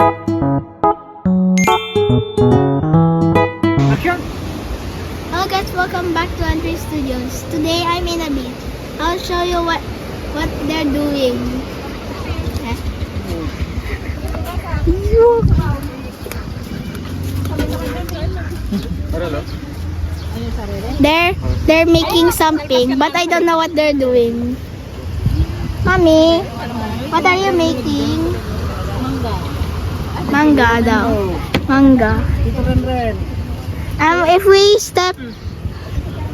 Action! Hello guys, welcome back to Andre Studios. Today I'm in a beach. I'll show you what they're doing. They're making something, but I don't know what they're doing. Mommy, what are you making? Manga daw. Manga. If we step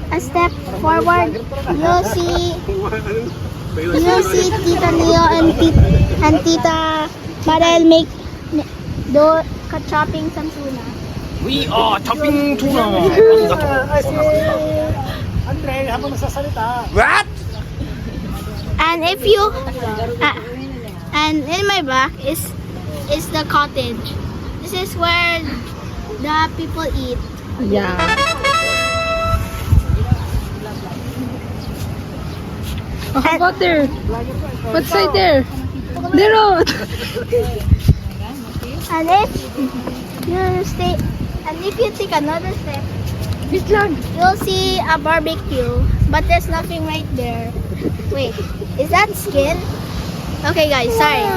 a step forward, you'll see Tita Neo and Tita Marel chopping some tuna. We are chopping tuna! Andre, habang nagsasalita. What? And if you and in my back is the cottage. This is where the people eat. Yeah. Oh, how about there? What side there? The road. And if you take another step, Wait lang. you'll see a barbecue, but there's nothing right there. Wait, is that skin? Okay guys, sorry.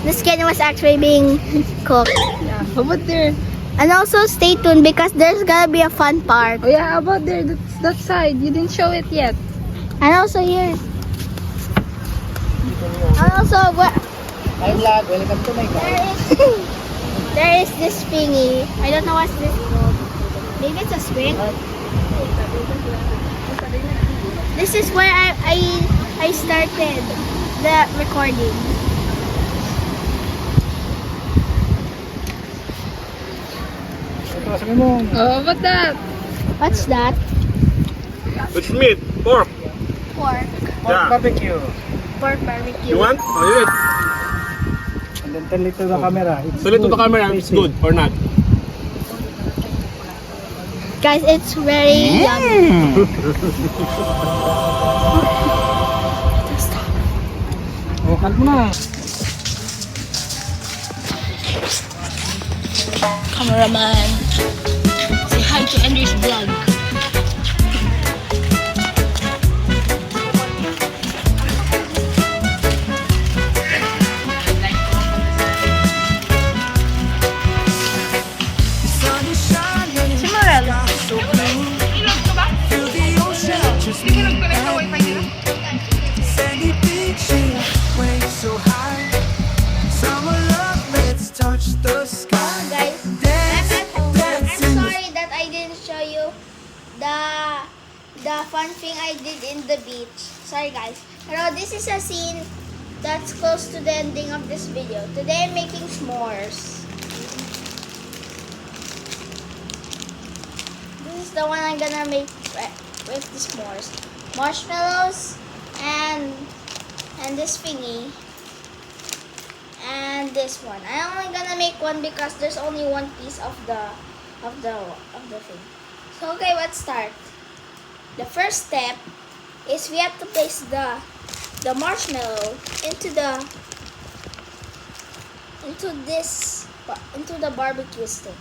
The skin was actually being cooked. Yeah. How about there? And also stay tuned because there's gonna be a fun part. Oh yeah, how about there? That's that side. You didn't show it yet. And also here. And also what Hi vlog, welcome to my vlog. there is this thingy. I don't know what's this called. Maybe it's a swing. This is where I started the recording. Ito, sabi mo. Oh, how about that? What's that? Which meat? Pork. Pork. Yeah. Barbecue. Pork barbecue. You want? Oh, you eat. And then tell it to the camera. It's Tell it to the good. camera if it's good or not. Guys, it's very yummy. Oh, cut mo na. Cameraman. Say hi to Andrew's vlog. Si Morel. Sandy beaches, waves so high. Summer love, let's touch the sky. Guys, Dance, I'm at home. dance I'm in the sorry that I didn't show you the fun thing I did in the beach. Sorry guys. Pero this is a scene that's close to the ending of this video. Today I'm making s'mores. This is the one I'm gonna make with the s'mores. Marshmallows and this thingy. And this one. I'm only gonna make one because there's only one piece of the thing. So okay, let's start. The first step is we have to place the marshmallow into the barbecue stick.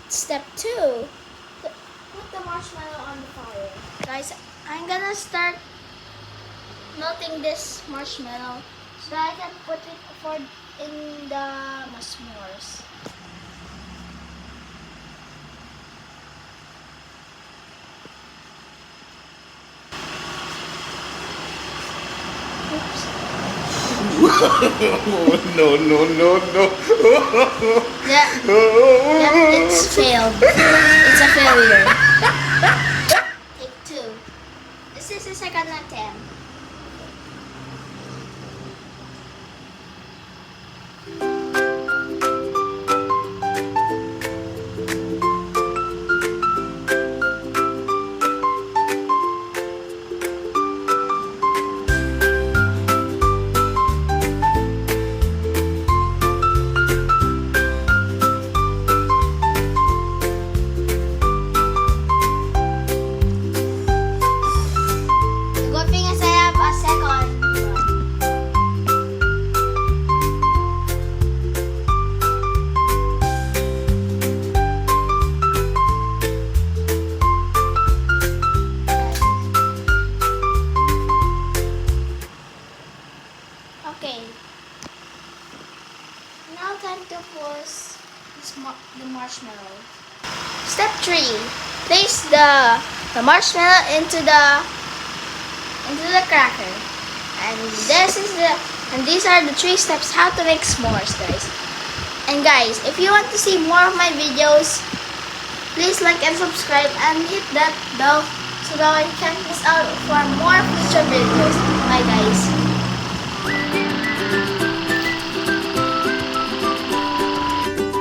Step 2, put the marshmallow on the fire. Guys, I'm gonna start melting this marshmallow so that I can put it in the s'mores. Oops. No. Yeah, it's failed. It's a failure. Take 2. This is the second attempt. The good thing is I Step 3. Place the marshmallow into the cracker. And these are the 3 steps how to make s'mores, guys. And guys, if you want to see more of my videos, please like and subscribe and hit that bell so that you can't miss out for more future videos. Bye guys.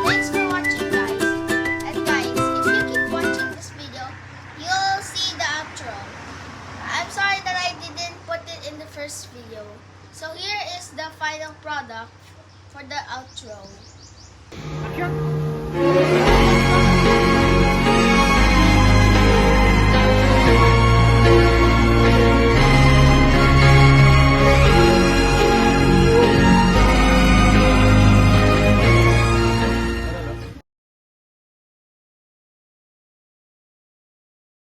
Thanks for watching, guys. And guys, if you keep watching this video, you'll see the outro. I'm sorry that I didn't put it in the first video. So here is the final product for the outro. Action!